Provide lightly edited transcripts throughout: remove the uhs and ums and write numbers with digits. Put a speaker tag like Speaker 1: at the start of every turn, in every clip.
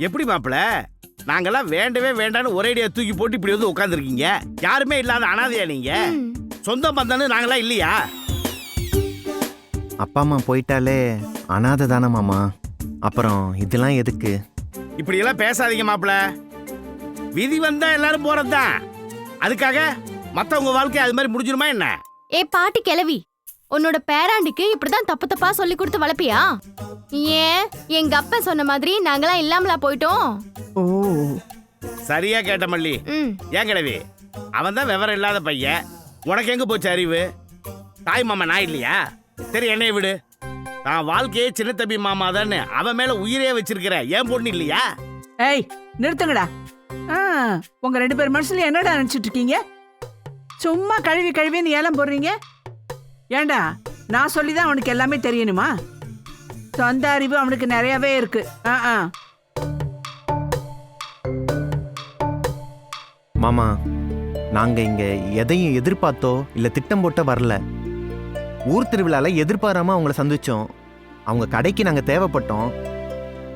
Speaker 1: எப்படி மாப்பிள? நாங்கெல்லாம் வேண்டவே வேண்டான்னு ஒரேடியா தூக்கி போட்டு இப்படி வந்து உட்காந்துருக்கீங்க. யாருமே இல்லாத அனாதையா நீங்க? சொந்த பந்தன்னு நாங்களாம் இல்லையா?
Speaker 2: அப்பா அம்மா போயிட்டாலே அனாதை தானே மாமா. அப்புறம் இதெல்லாம் எதுக்கு?
Speaker 1: இப்படி எல்லாம் பேசாதீங்க மாப்பிள. விதி வந்தா எல்லாரும் போறதுதான். அதுக்காக மத்தவங்க வாழ்க்கை அது மாதிரி முடிஞ்சிருமா என்ன?
Speaker 3: ஏ பாட்டி கிளவி, உன்னோட பேராண்டிக்கு இப்படிதான் தப்பு தப்பா சொல்லி கொடுத்து வளர்ப்பியா? ஏன் எங்க அப்பா சொன்ன மாதிரி நாங்களாம் இல்லாமலா போயிட்டோம்?
Speaker 4: ஓ,
Speaker 1: சரியா கேட்ட மல்லி. ஏன் கிழவி, அவன் தான் விவரம் இல்லாத பையன். உனக்கு எங்க போச்சு அறிவு? தாய் மாமா நான் இல்லையா? சரி என்னைய விடு. நான் வாழ்க்கையே சின்ன தம்பி மாமா தானே அவன் மேல உயிரே வச்சிருக்கிற ஏன் பொண்ணு இல்லையா?
Speaker 4: ஏய் நிறுத்துங்கடா. உங்க 2 பேர் மனசுல என்னடா நினைச்சிட்டு இருக்கீங்க? சும்மா கழுவி கழுவின்னு ஏலம் போடுறீங்க. ஏண்டா நான் சொல்லிதான் அவனுக்கு எல்லாமே தெரியணுமா? சொந்த அறிவு அவனுக்கு நிறையவே இருக்கு.
Speaker 2: மாமா, நாங்க இங்க எதையும் எதிர்பார்த்தோ இல்ல திட்டம் போட்ட வரல. ஊர் திருவிழால எதிர்பாராம அவங்கள சந்திச்சோம். அவங்க கடைக்கு நாங்க தேவைப்பட்டோம்,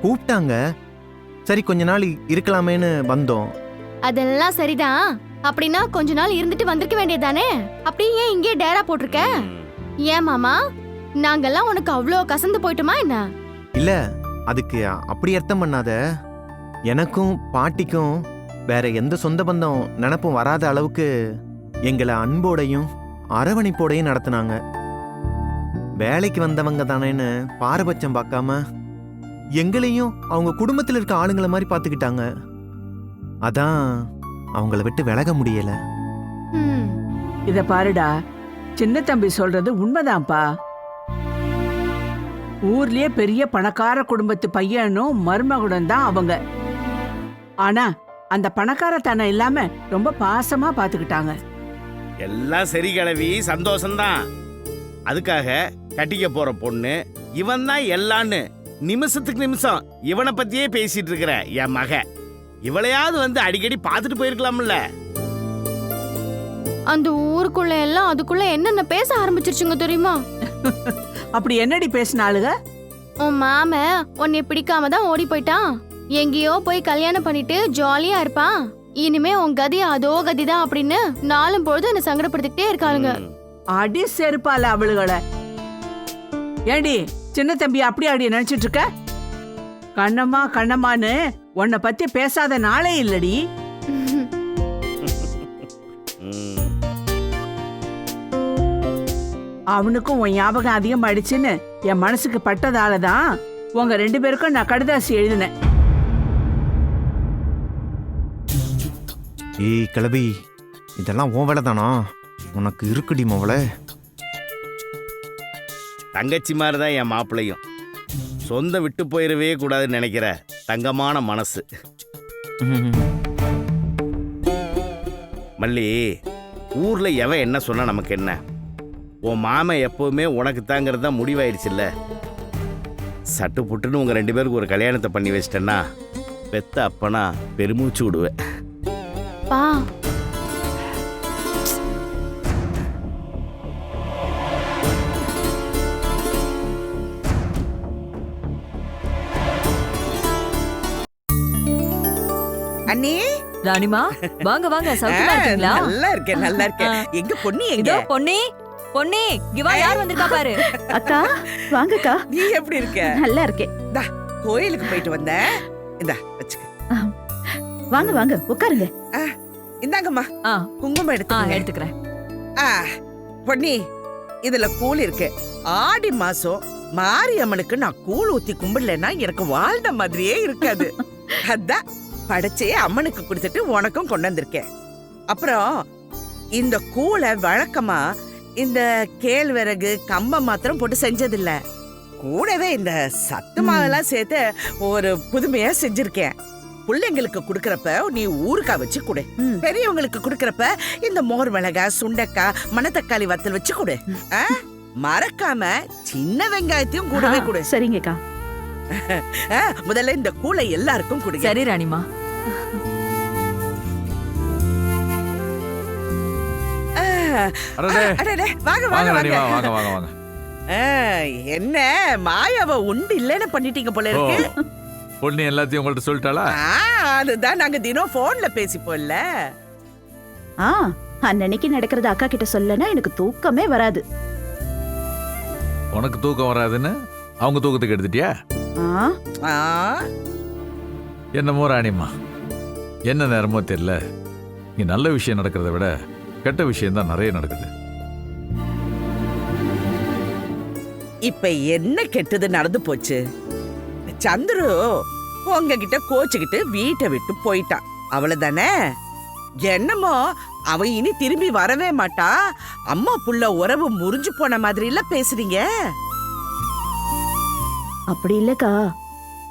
Speaker 2: கூப்பிட்டாங்க. சரி கொஞ்ச நாள் இருக்கலாமேன்னு வந்தோம்.
Speaker 3: அதெல்லாம் சரிதான். அப்படின்னா கொஞ்ச நாள் இருந்துட்டு வந்திருக்க வேண்டியதானே? அப்படியே ஏன் இங்கே டேரா போட்டிருக்க? ஏன் மாமா, நாங்கெல்லாம் உனக்கு அவ்வளோ கசந்து போயிட்டோமா என்ன?
Speaker 2: இல்ல, அதுக்கு அப்படி அர்த்தம் பண்ணாத. எனக்கும் பாட்டிக்கும் வேற எந்த சொந்த பந்தம் நினப்பும் வராத அளவுக்கு எங்களை அன்போடையும் அரவணைப்போடையும் நடத்தினாங்க. வேலைக்கு வந்தவங்க தானேன்னு பாரபட்சம் பார்க்காம எங்களையும் அவங்க குடும்பத்தில் இருக்க ஆளுங்களை மாதிரி பார்த்துக்கிட்டாங்க. அதான் அவங்கள விட்டு விலக முடியல.
Speaker 4: இத பாருடா, சின்ன தம்பி சொல்றது உண்மைதான்ப்பா. ஊர்லயே பெரிய பணக்கார குடும்பத்து பையனும் மருமகுடன் தான் அவங்க. ஆனா அந்த பணக்காரத்தனம் இல்லாம ரொம்ப பாசமா பாத்துக்கிட்டாங்க.
Speaker 1: எல்லாம் சரி கிழவி, சந்தோஷம்தான். அதுக்காக கட்டிக்க போற பொண்ணு இவன் தான் எல்லான்னு நிமிஷத்துக்கு நிமிஷம் இவனை பத்தியே பேசிட்டு இருக்கிற என் மக, இவளையாவது வந்து அடிக்கடி பாத்துட்டு போயிருக்கலாம்ல.
Speaker 3: அந்த ஊருக்குள்ள எல்லாம் அதுக்குள்ள என்னென்ன பேச ஆரம்பிச்சிருச்சுங்க தெரியுமா?
Speaker 4: அப்படி என்னடி பேசினாளுக?
Speaker 3: உன் மாம உன்னை பிடிக்காம தான் ஓடி போயிட்டான். எங்கேயோ போய் கல்யாணம் பண்ணிட்டு ஜாலியா இருப்பான். இனிமே உன் கதி அதோ கதிதான் அப்படின்னு நாளும் பொழுது என்ன சங்கடப்படுத்திக்கிட்டே இருக்காளுங்க.
Speaker 4: அடி செருப்பால அவளுகளை. ஏண்டி சின்ன தம்பி அப்படி அடி நினைச்சிட்டு இருக்க? கண்ணம்மா கண்ணம்மான்னு உன்னை பத்தி பேசாத நாளே இல்லடி. அவனுக்கும் உன் ஞாபகம் அதிகமாயிடுச்சுன்னு என் மனசுக்கு பட்டதாலதான் உங்க 2 பேருக்கும் நான் கடிதாசி எழுதினேன்.
Speaker 2: ஏய் கிளவி, இதெல்லாம் உன் வேலை தானா? உனக்கு இருக்குடி மவளை.
Speaker 1: தங்கச்சி மாதிரி தான் என் மாப்பிள்ளையும். சொந்த விட்டு போயிடவே கூடாதுன்னு நினைக்கிற தங்கமான மனசு. மல்லி, ஊர்ல எவன் என்ன சொன்னா நமக்கு என்ன? உன் மாமன் எப்பவுமே உனக்கு தாங்கிறது தான் முடிவாயிடுச்சுல்ல. சட்டு புட்டுன்னு உங்க 2 பேருக்கு ஒரு கல்யாணத்தை பண்ணி வச்சிட்டேன்னா பெத்த அப்பனா பெருமூச்சு விடுவேன்.
Speaker 3: பா,
Speaker 5: அண்ணி,
Speaker 6: ராணிமா வாங்க வாங்க, சௌக்கியமா இருக்கீங்களா?
Speaker 5: நல்லா இருக்கேன் நல்லா இருக்கேன். எங்க பொண்ணு எங்க?
Speaker 6: பொன்னி பொன்னி, இவா யார் வந்திருக்கா பாரு.
Speaker 7: அக்கா வாங்கக்கா.
Speaker 5: நீ எப்படி இருக்க?
Speaker 7: நல்லா இருக்கேன்.
Speaker 5: இந்தா கோயிலுக்கு போயிட்டு வந்தேன். இந்தா வச்சுக்க.
Speaker 7: வாங்க வாங்க உட்காருங்க.
Speaker 5: இந்தாங்கம்மா குங்குமம்
Speaker 6: எடுத்துக்கிறேன்.
Speaker 5: பொன்னி, இதுல கூழ் இருக்கு. ஆடி மாசம் மாரியம்மனுக்கு நான் கூழ் ஊத்தி கும்பிடலன்னா எனக்கு வாழ்ந்த மாதிரியே இருக்காது. அதான் படைச்சே அம்மனுக்கு கொடுத்துட்டு உனக்கும் கொண்டு வந்திருக்கேன். அப்புறம் இந்த கூழை வழக்கமா இந்த கேழ்வரகு கம்பம் மாத்திரம் போட்டு செஞ்சதில்ல, கூடவே இந்த சத்து மாவெல்லாம் சேர்த்து ஒரு புதுமையா செஞ்சிருக்கேன். பிள்ளைங்களுக்கு குடுக்கறப்ப நீ ஊறுகாய் வச்சு கொடு, பெரியவங்களுக்கு குடுக்கறப்ப இந்த மோர் மிளகாய் சுண்டக்காய் மணத்தக்காளி வத்தல் வச்சு கொடு. மறக்காம சின்ன வெங்காயத்தையும் கூடவே கொடு.
Speaker 7: சரிங்கக்கா.
Speaker 5: முதல்ல இந்த கூளை எல்லாருக்கும் குடு.
Speaker 6: சரி ராணிமா.
Speaker 5: என்ன மாயாவ உண்டு இல்லன்னு பண்ணிட்டீங்க போல இருக்கு.
Speaker 8: பொண்ணு எல்லாத்தையும் உங்கள்ட்ட சொல்லிட்டாளா?
Speaker 5: அதுதான் நாங்க தினம் போன்ல பேசிப்போம்ல.
Speaker 7: ஆ அன்னைக்கு நடக்கிறது அக்கா கிட்ட சொல்லனா எனக்கு தூக்கமே வராது.
Speaker 8: உனக்கு தூக்கம் வராதுன்னு அவங்க தூக்கத்துக்கு எடுத்துட்டியா?
Speaker 7: ஆ
Speaker 8: என்னமோ ராணிம்மா, என்ன நேரமோ தெரியல, இங்க நல்ல விஷயம் நடக்கிறத விட கெட்ட விஷயம் தான் நிறைய நடக்குது.
Speaker 5: இப்ப என்ன கெட்டது நடந்து போச்சு? சந்துரு உங்ககிட்ட கோச்சுக்கிட்டு வீட்டை விட்டு போயிட்டான், அவ்வளவுதானே? என்னமோ அவ இனி திரும்பி வரவே மாட்டா, அம்மா புள்ள உறவு முறிஞ்சு போன மாதிரி இல்ல பேசுறீங்க.
Speaker 7: அப்படி இல்லக்கா,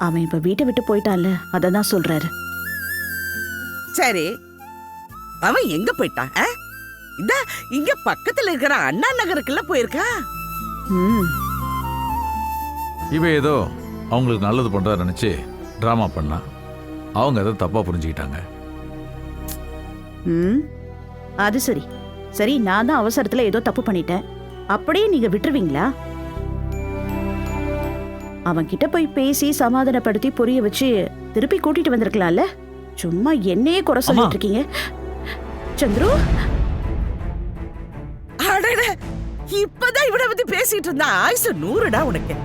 Speaker 7: அவன் இப்ப வீட்டை விட்டு போயிட்டான்ல, அததான் சொல்றாரு.
Speaker 5: சரி, அவன் எங்க போயிட்டான்? இந்த இங்க பக்கத்துல இருக்கிற அண்ணா நகருக்குள்ள போயிருக்கா.
Speaker 7: ம்
Speaker 8: இவ ஏதோ அவங்களுக்கு நல்லது பண்றதா நினைச்சு டிராமா பண்ணா, அவங்க அதை தப்பா புரிஞ்சுக்கிட்டாங்க.
Speaker 7: ம் அது சரி. சரி, நான் தான் அவசரத்துல ஏதோ தப்பு பண்ணிட்டேன், அப்படியே நீங்க விட்டுருவீங்களா? அவன் கிட்ட போய் பேசி சமாதானப்படுத்தி புரிய வச்சு திருப்பி கூட்டிட்டு வந்திருக்கலாம்ல. சும்மா என்னையே குறை சொல்லிட்டு இருக்கீங்க. சந்துரு,
Speaker 5: அடட, இப்பதான் இவனை பத்தி பேசிட்டு இருந்தா. ஆயுசு 100டா உனக்கு.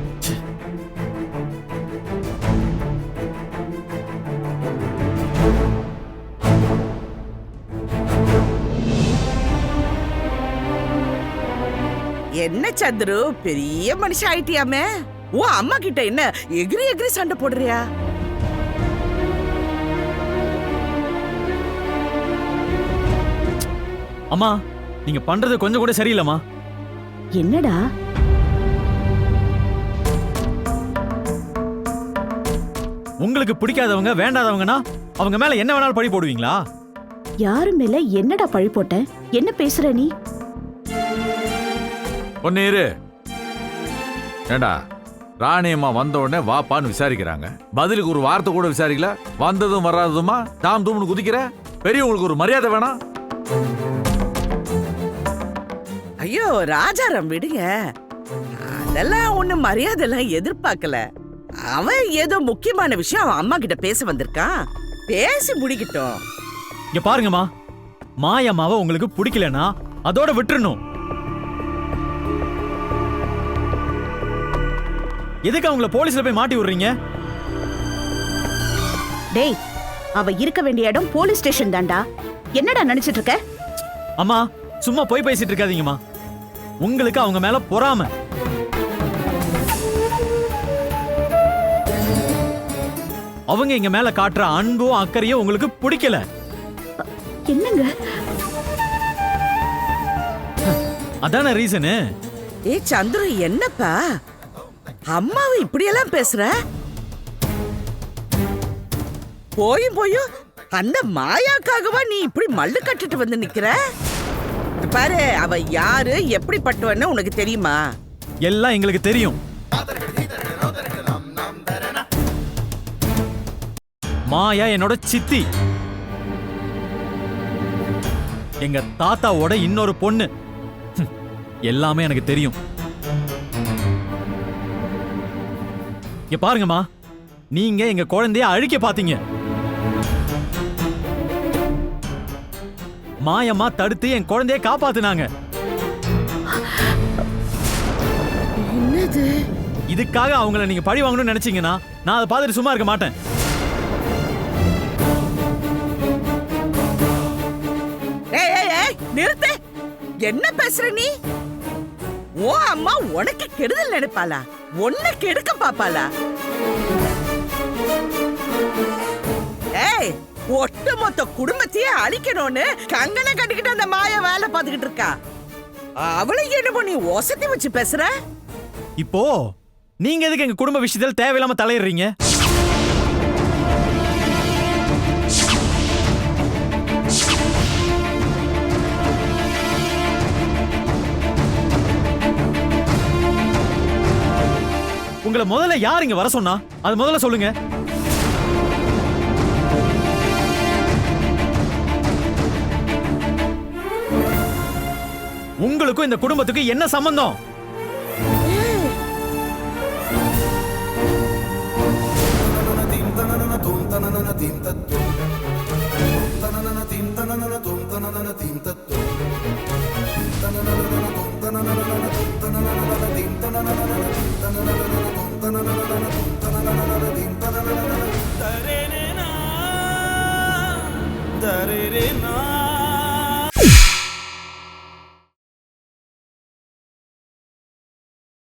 Speaker 5: என்ன சந்துரு, பெரிய மனுஷன் ஆயிட்டியாமே. ஓ அம்மா கிட்ட என்ன எகிரி எகிரி சண்டை போடுறியா?
Speaker 9: அம்மா, நீங்க பண்றது கொஞ்சம் கூட சரியில்லைம்மா.
Speaker 7: என்னடா?
Speaker 9: உங்களுக்கு பிடிக்காதவங்க வேண்டாதவங்கன்னா அவங்க மேல என்ன வேணாலும் பழி போடுவீங்களா?
Speaker 7: யாரு மேல என்னடா பழி போட்ட? என்ன பேசுற நீ?
Speaker 8: ஒன்னு இரு. ஏண்டா, ராணியம்மா வந்த உடனே வாப்பான்னு விசாரிக்கிறாங்க, பதிலுக்கு ஒரு வார்த்தை கூட விசாரிக்கல. வந்ததும் வராததுமா தாம் தூம்னு குதிக்கிற. பெரியவங்களுக்கு ஒரு மரியாதை வேணாம்?
Speaker 5: ஐயோ ராஜாராம், விடுங்க. அதெல்லாம் ஒண்ணு மரியாதை எல்லாம் எதிர்பார்க்கல. அவன் ஏதோ முக்கியமான விஷயம் அவன் அம்மா கிட்ட பேச வந்திருக்கான், பேசி முடிக்கட்டும்.
Speaker 9: இங்க பாருங்கம்மா, மாயம்மாவை உங்களுக்கு பிடிக்கலன்னா அதோட விட்டுறணும். எதுக்கு அவங்கள போலீஸ்ல போய் மாட்டி விடுறீங்க?
Speaker 7: டேய், அவ இருக்க வேண்டிய இடம் போலீஸ் ஸ்டேஷன் தான்டா. என்னடா நினைச்சிட்டு இருக்க?
Speaker 9: அம்மா, சும்மா போய் பேசிட்டு இருக்காதீங்கம்மா. உங்களுக்கு அவங்க மேல பொறாம. அவங்க எங்க மேல காட்டுற அன்பும் அக்கறையும் உங்களுக்கு பிடிக்கல.
Speaker 7: என்னங்க?
Speaker 9: அதான ரீசனு.
Speaker 5: ஏ சந்துரு, என்னப்பா அம்மாவை இப்படியெல்லாம் பேசுற? போயும் போயும் அந்த மாயாக்காகவா நீ இப்படி மல்லு கட்டிட்டு வந்து நிக்கிற? பாரு, அவ யாரு எப்படிப்பட்டவன்னு உனக்கு தெரியுமா?
Speaker 9: எல்லாம் எங்களுக்கு தெரியும். மாயா என்னோட சித்தி, எங்க தாத்தாவோட இன்னொரு பொண்ணு. எல்லாமே எனக்கு தெரியும். இங்க பாருங்கம்மா, நீங்க எங்க குழந்தைய அழிக்க பாத்தீங்க. மாயம்மா தடுத்து என் குழந்தைய காப்பாத்துனாங்க.
Speaker 5: என்னது?
Speaker 9: இதுக்காக அவங்கள நீங்க பழி வாங்கணும்னு நினைச்சீங்கன்னா நான் அதை பார்த்துட்டு சும்மா இருக்க மாட்டேன்.
Speaker 5: நிறுத்து. என்ன பேசுற நீ? ஓ அம்மா உனக்கு கெடுதல் நினைப்பாளா? உன்னை கெடுக்க பாப்பாளா? ஏய், ஒட்டுமொத்த குடும்பத்தையே அழிக்கணும்னு கங்கனை கட்டிக்கிட்டு அந்த மாயா வேலை பார்த்துக்கிட்டு இருக்கா. அவளை என்னமோ நீ ஒசத்தி வச்சு பேசுற?
Speaker 9: இப்போ நீங்க எதுக்கு எங்க குடும்ப விஷயத்தில் தேவையில்லாம தலையிடுறீங்க? உங்களை முதல்ல யார் இங்க வர சொன்னா? அது முதல்ல சொல்லுங்க. உங்களுக்கும் இந்த குடும்பத்துக்கு என்ன சம்பந்தம்?
Speaker 10: தரே நா